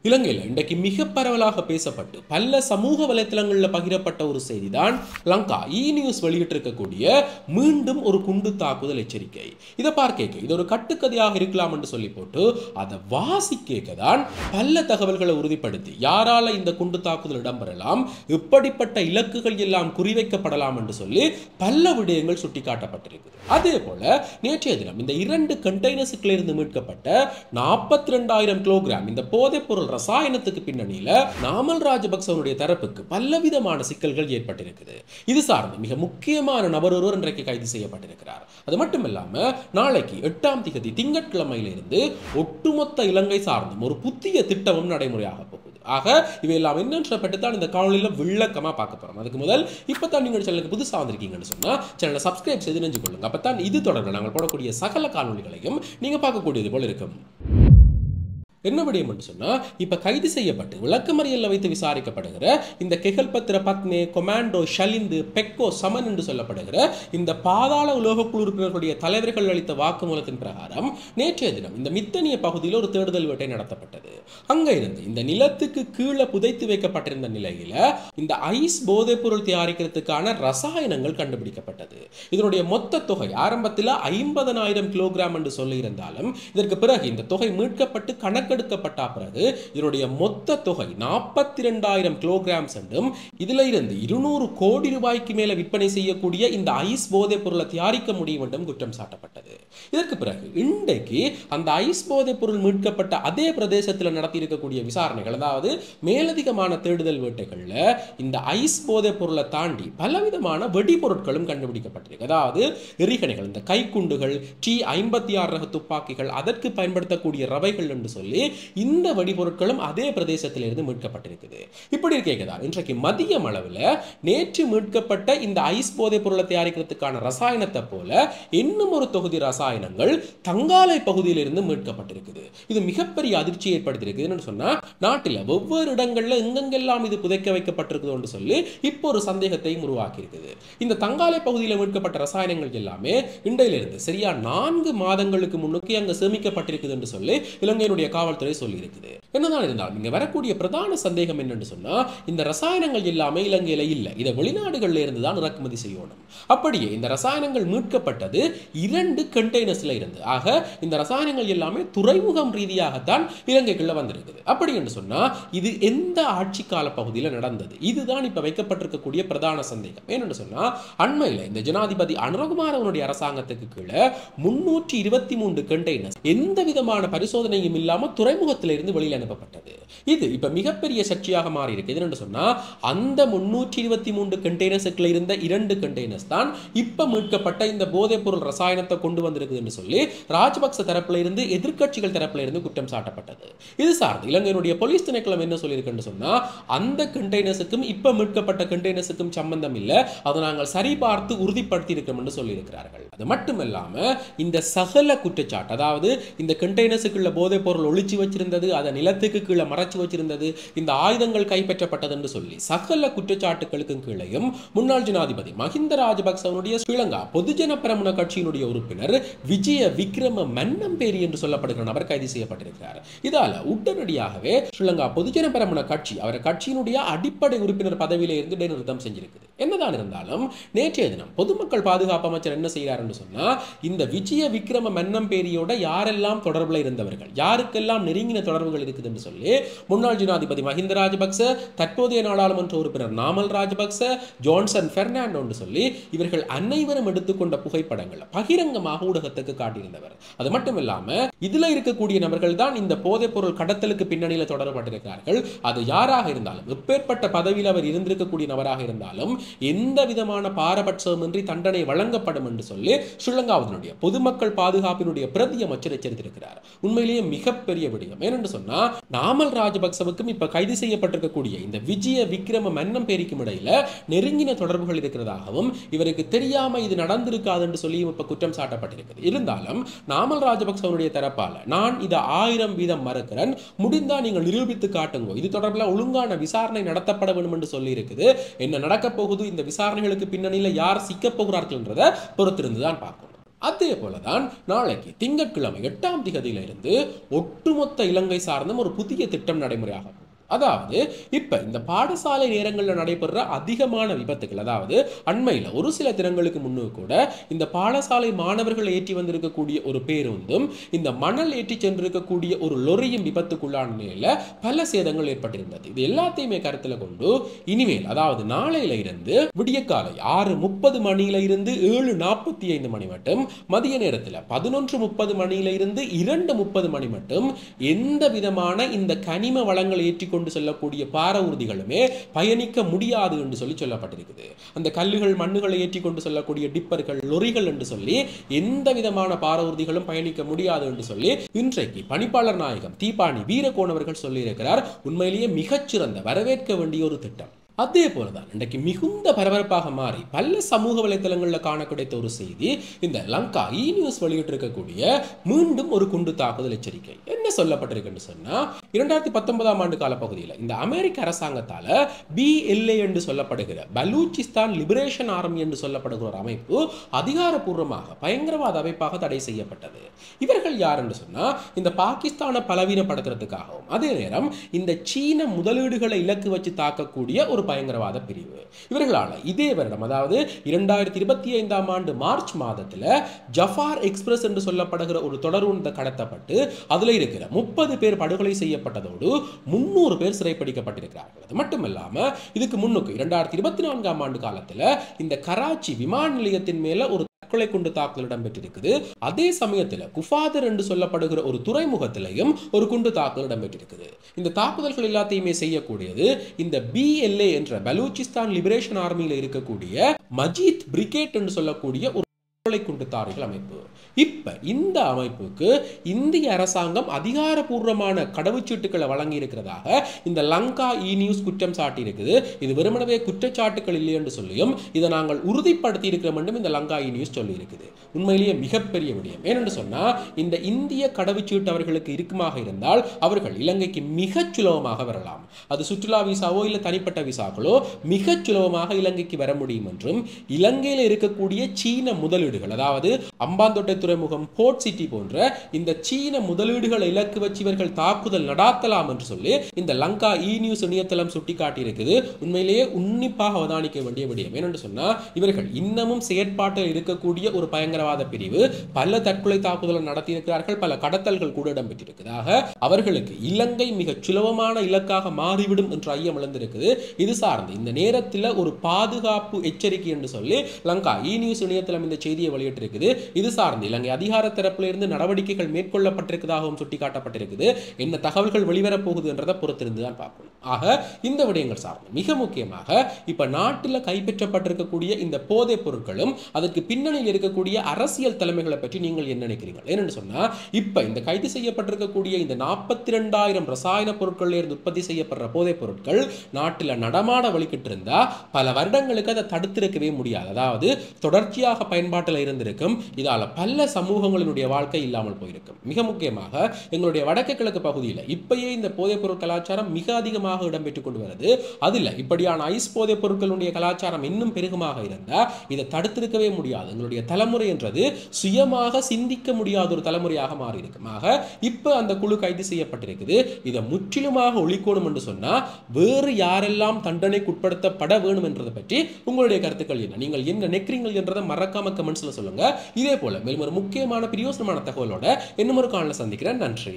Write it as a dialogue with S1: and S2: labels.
S1: இலங்கையில் இன்றைக்கு மிக பரவலாக பேசப்பட்டு பல சமூக வலைத்தளங்களில் பகிரப்பட்ட ஒரு செய்திதான் லங்கா நியூஸ் வெளியிட்டிருக்கக்கூடிய மீண்டும் ஒரு குண்டு தாக்குதல் எச்சரிக்கை. இதை பார்க்க இது ஒரு கட்டுக்கதையாக இருக்கலாம் என்று சொல்லி போட்டு அதை வாசிக்க தான் பல தகவல்களை உறுதிப்படுத்தி யாரால இந்த குண்டு தாக்குதல் இடம்பெறலாம், இப்படிப்பட்ட இலக்குகள் எல்லாம் குறிவைக்கப்படலாம் என்று சொல்லி பல விடயங்கள் சுட்டிக்காட்டப்பட்டிருக்குது. அதே போல நேற்றைய தினம் இந்த 2 கண்டெய்னர்ஸுகளிலிருந்து மீட்கப்பட்ட 42,000 கிலோகிராம் இந்த போதைப் பொருள் ரசாயனத்துக்கு பின்னணியில நாமல் ராஜபக்சவனுடைய தரப்புக்கு பலவிதமான சிக்கல்கள் ஏற்பட்டிருக்குது. இது சார்ந்து மிக முக்கியமான நபர் ஒருவர் இன்றைக்கு கைது செய்யப்பட்டிருக்கிறார். அது மட்டும் இல்லாம நாளைக்கு 8ஆம் தேதி திங்கட்கிழமையிலிருந்து ஒட்டுமொத்த இலங்கை சார்ந்தும் ஒரு புதிய திட்டமும் நடைமுறையாக போகுது. ஆக இவையெல்லாம் என்னென்ற பற்றித்தான் இந்த காணொலியில் விளக்கமா பார்க்க போறோம். அதுக்கு முதல் இப்பதான் நீங்கள் சேனலுக்கு புதுசாக வந்திருக்கீங்கன்னு சொன்னா சேனலை சப்ஸ்கிரைப் செய்து நினைச்சு கொள்ளுங்க. அப்பதான் இது தொடர்பாக நாங்கள் போடக்கூடிய சகல காணொலிகளையும் நீங்க பார்க்கக்கூடியது போல இருக்கும். என்ன விடயம் என்று சொன்னா, இப்ப கைது செய்யப்பட்டு விளக்கமறியல்ல வைத்து விசாரிக்கப்படுகிற இந்த கெகல்பத்ர பத்னே, கொமாண்டோ ஷலிந்து, பெக்கோ சமன் என்று சொல்லப்படுகிற இந்த பாதாள உலோகக்குழு உறுப்பினர்களுடைய தலைவர்கள் அளித்த வாக்குமூலத்தின் பிரகாரம் நேற்றைய தினம் இந்த மித்தனிய பகுதியில் ஒரு தேடுதல் வேட்டை நடத்தப்பட்டது. அங்க இருந்து இந்த நிலத்துக்கு கீழே புதைத்து வைக்கப்பட்டிருந்த நிலையில இந்த ஐஸ் போதைப் பொருள் தயாரிக்கிறதுக்கான ரசாயனங்கள் கண்டுபிடிக்கப்பட்டது. இதனுடைய மொத்த தொகை ஆரம்பத்தில் 50,000 கிலோகிராம் என்று சொல்லி இருந்தாலும் இதற்கு பிறகு இந்த தொகை மீட்கப்பட்டு கணக்கெடுக்கப்பட்ட பிறகு இதனுடைய மொத்த தொகை 42,000 கிலோகிராம் என்றும் இதுல இருந்து 200 கோடி ரூபாய்க்கு மேல விற்பனை செய்யக்கூடிய இந்த ஐஸ் போதைப் பொருளை தயாரிக்க முடியும் என்றும் குற்றம் சாட்டப்பட்டது. இதற்கு பிறகு இன்றைக்கு அந்த ஐஸ் போதைப் பொருள் மீட்கப்பட்ட அதே பிரதேசத்தில் நடத்தி இருக்கக்கூடிய விசாரணைகள், அதாவது மேலதிகமான தேடுதல் வேட்டைகள்ல இந்த ஐஸ் போதைப் பொருளை தாண்டி பலவிதமான வெடிபொருட்களும் கண்டுபிடிக்கப்பட்டிருக்கு. அதாவது எரிகணைகள், இந்த கைக்குண்டுகள், T-56 ரக துப்பாக்கிகள், அதற்கு பயன்படுத்தக்கூடிய ரவைகள் என்று சொல்லி இந்த வெடிபொருட்களும் அதே பிரதேசத்திலிருந்து மீட்கப்பட்டிருக்குது. இப்படி இருக்கேதான் இன்றைக்கு மதியம் அளவில் நேற்று மீட்கப்பட்ட இந்த ஐஸ் போதைப் பொருளை தயாரிக்கிறதுக்கான ரசாயனத்தை போல இன்னும் ஒரு தொகுதி ரசாயனங்கள் தங்காலை பகுதியிலிருந்து மீட்கப்பட்டிருக்குது. இது மிகப்பெரிய அதிர்ச்சி ஏற்படுத்தியிருக்குதுன்னு சொன்னா, நாட்டில் வெவ்வேறு இடங்கள்ல எங்கெங்கெல்லாம் இது புதைக்க வைக்கப்பட்டிருக்குது சொல்லி இப்போ ஒரு சந்தேகத்தையும் உருவாக்கி இருக்குது. இந்த தங்காலை பகுதியில் மீட்கப்பட்ட ரசாயனங்கள் எல்லாமே இன்றையிலிருந்து சரியா 4 மாதங்களுக்கு முன்னுக்கு அங்க சேமிக்கப்பட்டிருக்குது என்று சொல்லி இலங்கையினுடைய காவல்துறை சொல்லி இருக்குது. என்னதான் இருந்தாலும் இங்க வரக்கூடிய பிரதான சந்தேகம் என்னன்னு சொன்னா, இந்த ரசாயனங்கள் எல்லாமே இலங்கையில இல்ல, இதை வெளிநாடுகள்ல இருந்து தான் இறக்குமதி செய்யணும். அப்படியே இந்த ரசாயனங்கள் மீட்கப்பட்டது 2 கண்டெய்னர்ஸ்ல இருந்து. ஆக இந்த ரசாயனங்கள் எல்லாமே துறைமுகம் ரீதியாகத்தான் இலங்கைக்குள்ள வந்திருக்குது. அப்படி என்று சொன்னா இது எந்த ஆட்சி கால பகுதியில் நடந்தது? இதுதான் இப்ப வைக்கப்பட்டிருக்கக்கூடிய பிரதான சந்தேகம். ஏன்னு சொன்னா, அண்மையில இந்த ஜனாதிபதி அனுரகுமாரனுடைய அரசாங்கத்துக்கு கீழே 323 கண்டெய்னர்ஸ் எந்த விதமான பரிசோதனையும் இல்லாம துறைமுகத்திலிருந்து வெளியில் அனுப்பப்பட்டது. இது இப்ப மிகப்பெரிய சர்ச்சையாக மாறி இருக்கு. என்னன்னு சொன்னா, அந்த 323 கண்டெய்னர்ஸ்ல இருந்த 2 கண்டெய்னர்ஸ் தான் இப்ப மீட்கப்பட்ட இந்த போதைப் பொருள் ரசாயனத்தை கொண்டு வந்திருக்குதுன்னு சொல்லி ராஜபக்ச தரப்புல இருந்து, எதிர்க்கட்சிகள் தரப்புல இருந்து குற்றம் சாட்டப்பட்டது. இது சார்ந்து இலங்கையினுடைய போலீஸ் திணைக்களம் என்ன சொல்லியிருக்குன்னு சொன்னா, அந்த கண்டெய்னர்ஸுக்கும் இப்ப மீட்கப்பட்ட கண்டெய்னர்ஸுக்கும் சம்பந்தம் இல்ல, அதை நாங்கள் சரிபார்த்து உறுதிப்படுத்தி இருக்கோம் என்று சொல்லியிருக்கிறார்கள். அது மட்டுமல்லாம இந்த சகல குற்றச்சாட்டு, அதாவது இந்த கண்டெய்னர்ஸுக்குள்ள போதைப் பொருள் ஒளிச்சு வச்சிருந்தது, அதை நிலத்துக்கு கீழே மறைச்சு வச்சிருந்தது, இந்த ஆயுதங்கள் கைப்பற்றப்பட்டது என்று சொல்லி சகல குற்றச்சாட்டுகளுக்கும் கீழையும் முன்னாள் ஜனாதிபதி மஹிந்த ராஜபக்சவனுடைய ஸ்ரீலங்கா பொதுஜன பெரமுன கட்சியினுடைய உறுப்பினர் விஜய விக்ரம மன்னம்பேரி என்று சொல்லப்படுகிற நபர் கைது செய்யப்பட்டிருக்கிறார். இதால உடனடியாகவே ஸ்ரீலங்கா பொதுஜன பெரமுன கட்சி அவர் கட்சியினுடைய அடிப்படை உறுப்பினர் பதவியில இருந்து இடைநிறுத்தம் செஞ்சிருக்குது. என்னதான் இருந்தாலும் நேற்றைய தினம் பொதுமக்கள் பாதுகாப்பு அமைச்சர் என்ன செய்யறார் என்று சொன்னா, இந்த விஜய விக்ரம மன்னம்பேரியோட யாரெல்லாம் தொடர்புல இருந்தவர்கள், யாருக்கெல்லாம் நெருங்கின தொடர்புகள் இருக்குது என்று சொல்லி முன்னாள் ஜனாதிபதி மஹிந்த ராஜபக்ச, தற்போதைய நாடாளுமன்ற உறுப்பினர் நாமல் ராஜபக்ச, ஜான்சன் பெர்னாண்டோ என்று சொல்லி இவர்கள் அனைவரும் எடுத்துக்கொண்ட புகைப்படங்கள் பகிரங்கமாக ஊடகத்துக்கு காட்டியிருந்தவர். அது மட்டும் இல்லாம இதுல இருக்கக்கூடிய நபர்கள் தான் இந்த போதைப் பொருள் கடத்தலுக்கு பின்னணியில தொடரப்பட்டிருக்கிறார்கள். அது யாராக இருந்தாலும், எப்பேற்பட்ட பதவியில் அவர் இருந்திருக்கக்கூடிய நபராக இருந்தாலும் எந்த விதமான பாரபட்சமின்றி தண்டனை வழங்கப்படும் என்று சொல்லி ஸ்ரீலங்காவினுடைய பொதுமக்கள் பாதுகாப்பினுடைய பிரதி அமைச்சர் எச்சரித்திருக்கிறார். உண்மையிலேயே மிகப்பெரிய விடயம். ஏனென்று சொன்னா, நாமல் ராஜபக்சவுக்கும் இப்ப கைது செய்யப்பட்டிருக்கக்கூடிய இந்த விஜய விக்ரம மன்னம்பேரிக்கும் இடையில நெருங்கின தொடர்புகள் இருக்கிறதாகவும் இவருக்கு தெரியாம இது நடந்திருக்காது என்று சொல்லி இப்ப குற்றம் சாட்டப்பட்டிருக்கிறது. இருந்தாலும் நாமல் ராஜபக்சவனுடைய தரப்பால நான் இதை 1000% மறுக்கிறேன், முடிந்தா நீங்கள் நிரூபித்து காட்டுங்க, இது தொடர்பில் ஒழுங்கான விசாரணை நடத்தப்பட வேண்டும் என்று சொல்லி இருக்குது. என்ன நடக்க போகுது, இந்த விசாரணைகளுக்கு பின்னணியில யார் சிக்க போகிறார்கள் என்றதை பொறுத்திருந்துதான் பார்க்கணும். அதே போலதான் நாளைக்கு திங்கட்கிழமை 8ஆம் திகதியிலிருந்து ஒட்டுமொத்த இலங்கை சார்ந்தும் ஒரு புதிய திட்டம் நடைமுறையாகும். அதாவது இப்ப இந்த பாடசாலை நேரங்களில் நடைபெற அதிகமான விபத்துகள், அதாவது அண்மையில் ஒரு சில தினங்களுக்கு முன்னு கூட இந்த பாடசாலை மாணவர்கள் ஏற்றி வந்திருக்கக்கூடிய ஒரு பேருந்தும் இந்த மணல் ஏற்றி சென்றிருக்கக்கூடிய ஒரு லொரியும் விபத்துக்குள்ளான நிலையில பல சேதங்கள் ஏற்பட்டிருந்தது. இது எல்லாத்தையுமே கருத்தில் கொண்டு இனிமேல், அதாவது நாளையில இருந்து விடியற்காலை 6:30 மணியில இருந்து 7:45 மணி மட்டும், மதிய நேரத்தில் 11:30 மணியில இருந்து 2:30 மணி மட்டும் எந்த விதமான இந்த கனிம வளங்களை ஏற்றி செல்லக்கூடிய பார ஊர்திகளுமே பயணிக்க முடியாது என்று சொல்லப்பட்டிருக்குது. அந்த கல்லுகள் மண்ணுகளை ஏற்றி கொண்டு செல்லக்கூடிய டிப்பர்கள், லொரிகள் என்று சொல்லி எந்த விதமான பார ஊர்திகளும் பயணிக்க முடியாது என்று சொல்லி இன்றைக்கு பணிப்பாளர் நாயகம் தீபானி வீரகோன் அவர்கள் சொல்லியிருக்கிறார். உண்மையிலேயே மிகச்சிறந்த வரவேற்க வேண்டிய ஒரு திட்டம். அதே போலதான் இன்றைக்கு மிகுந்த பரபரப்பாக மாறி பல சமூக வலைதளங்களில் காண கிடைத்த ஒரு செய்தி, இந்த லங்கா நியூஸ் வெளியிட்டிருக்கக்கூடிய மீண்டும் ஒரு குண்டு தாக்குதல் எச்சரிக்கை. என்ன சொல்லப்பட்டிருக்கு சொன்னா, 2019ஆம் ஆண்டு காலப்பகுதியில் இந்த அமெரிக்க அரசாங்கத்தால BLA என்று சொல்லப்படுகிற பலூச்சிஸ்தான் லிபரேஷன் ஆர்மி என்று சொல்லப்படுகிற ஒரு அமைப்பு அதிகாரப்பூர்வமாக பயங்கரவாத அமைப்பாக தடை செய்யப்பட்டது. இவர்கள் யார் என்று சொன்னா, இந்த பாகிஸ்தானை பலவீனப்படுத்துறதுக்காகவும் அதே நேரம் இந்த சீன முதலீடுகளை இலக்கு வச்சு தாக்கக்கூடிய ஒரு பயங்கரவாத பிரிவு. இவர்களால இதே வருடம், அதாவது 2025ஆம் ஆண்டு மார்ச் மாதத்தில் ஜஃபார் எக்ஸ்பிரஸ் என்று சொல்லப்படுகிற ஒரு தொடர்ந்து கடத்தப்பட்டு அதில் இருக்கிற 30 பேர் படுகொலை செய்யப்பட்டதோடு 300 பேர் சிறைப்பிடிக்கப்பட்டிருக்கிறார்கள். அது மட்டுமல்லாம இதுக்கு முன்னுக்கு 2024ஆம் ஆண்டு காலத்தில் இந்த கராச்சி விமான நிலையத்தின் மேல ஒரு தற்கொலை குண்டு தாக்குதல் இடம்பெற்றிருக்குது. அதே சமயத்தில் குஃபாதர் என்று சொல்லப்படுகிற ஒரு துறைமுகத்திலையும் ஒரு குண்டு தாக்குதல் இடம்பெற்றிருக்குது. இந்த தாக்குதல்கள் எல்லாத்தையுமே செய்யக்கூடியது இந்த BLA என்ற பலூச்சிஸ்தான் லிபரேஷன் ஆர்மியில் இருக்கக்கூடிய மஜீத் பிரிகேட் என்று சொல்லக்கூடிய ஒரு குண்டுதாரிகள் அமைப்பு. இப்ப இந்த அமைப்புக்கு இந்திய அரசாங்கம் அதிகாரப்பூர்வமான கடவுச்சீட்டுகளை வழங்கி இருக்கிறதாக இந்த லங்கா நியூஸ் குற்றம் சாட்டி இருக்குது. இது வெறுமனவே குற்றச்சாட்டுகள் இல்லை என்று சொல்லியும் இதை நாங்கள் உறுதிப்படுத்தி இருக்கிறோம் என்றும் இந்த லங்கா நியூஸ் சொல்லி இருக்குது. உண்மையிலேயே மிகப்பெரிய விடயம். ஏனென்று சொன்னா, இந்த இந்திய கடவுச்சீட்டு அவர்களுக்கு இருக்குமாக இருந்தால் அவர்கள் இலங்கைக்கு மிகச் சுலபமாக வரலாம். அது சுற்றுலா விசாவோ இல்ல தனிப்பட்ட விசாக்களோ மிகச் சுலபமாக இலங்கைக்கு வர முடியும் என்றும், இலங்கையில் இருக்கக்கூடிய சீன முதலீடுகள், அதாவது அம்பாந்தோட்டை துறைமுகம், போர்ட் சிட்டி போன்ற இந்த சீன முதலீடுகளை இலக்கு வச்சு இவர்கள் தாக்குதல் நடாத்தலாம் என்று சொல்லி இந்த லங்கா நியூஸ் இணையதளம் சுட்டிக்காட்டி இருக்குது. உண்மையிலேயே உன்னிப்பாக அவதானிக்க வேண்டிய விடயம். ஏனென்று சொன்னா, இவர்கள் இன்னமும் செயற்பாட்டில் இருக்கக்கூடிய ஒரு பயங்கரவாத பிரிவு. பல தற்கொலை தாக்குதல் நடத்தி இருக்கிறார்கள், பல கடத்தல்கள் கூட இடம்பெற்றிருக்கிறதாக அவர்களுக்கு இலங்கை மிக சுலபமான இலக்காக மாறிவிடும் என்ற ஐயம் எழுந்திருக்குது. இது சார்ந்து இந்த நேரத்தில் ஒரு பாதுகாப்பு எச்சரிக்கை என்று சொல்லி லங்கா நியூஸ் இணையதளம் இந்த செய்தியை வெளியிட்டிருக்குது. இது சார்ந்து இலங்கை அதிகார தரப்பிலிருந்து நடவடிக்கைகள் மேற்கொள்ளப்பட்டிருக்கிறதாகவும் சுட்டிக்காட்டப்பட்டிருக்குது. என்ன தகவல்கள் வெளிவரப் போகுது என்றதை பொறுத்திருந்து தான் பார்க்கணும். ஆக இந்த விடயங்கள் சார்ந்து மிக முக்கியமாக இப்ப நாட்டில் கைப்பற்றப்பட்டிருக்கக்கூடிய இந்த போதைப் பொருட்களும் அதற்கு பின்னணியில் இருக்கக்கூடிய அரசியல் தலைமைகளை பற்றி நீங்கள் என்ன நினைக்கிறீர்கள்? ஏன்னு சொன்னா, இப்ப இந்த கைது செய்யப்பட்டிருக்கக்கூடிய இந்த 42,000 ரசாயன பொருட்கள் இருந்து உற்பத்தி செய்யப்படுற போதைப் பொருட்கள் நாட்டில் நடமாட வழிகிட்டு இருந்தா பல வருடங்களுக்கு அதை தடுத்திருக்கவே முடியாது. அதாவது தொடர்ச்சியாக பயன்பாட்டில் இருந்திருக்கும். இதால பல சமூகங்களினுடைய வாழ்க்கை இல்லாமல் போயிருக்கும். மிக முக்கியமாக எங்களுடைய வடக்கு கிழக்கு பகுதியில் இப்பயே இந்த போதைப் பொருள் கலாச்சாரம் மிக அதிகமாக இடம்பெற்றுக் கொண்டு வருது. அதில் இப்படியான ஐஸ் போதைப் பொருட்களுடைய கலாச்சாரம் இன்னும் பெருகமாக இருந்தால் இதை தடுத்திருக்கவே முடியாது. எங்களுடைய தலைமுறை என்றது சுயமாக சிந்திக்க முடியாத ஒரு தலைமுறையாக மாறி இருக்கும். ஆக இப்ப அந்த குழு கைது செய்யப்பட்டிருக்குது. இதை முற்றிலுமாக ஒழிக்கணும் என்று சொன்னா வேறு யாரெல்லாம் தண்டனைக்கு உட்படுத்தப்பட வேணும் என்றதை பற்றி உங்களுடைய கருத்துக்கள் என்ன? நீங்கள் என்ன நினைக்கிறீர்கள் என்றதை மறக்காம கமெண்ட்ஸ்ல சொல்லுங்க. இதே போல மேலும் ஒரு முக்கியமான பிரயோசனமான தகவலோட இன்னும் ஒரு காணொளியில் சந்திக்கிறேன். நன்றி.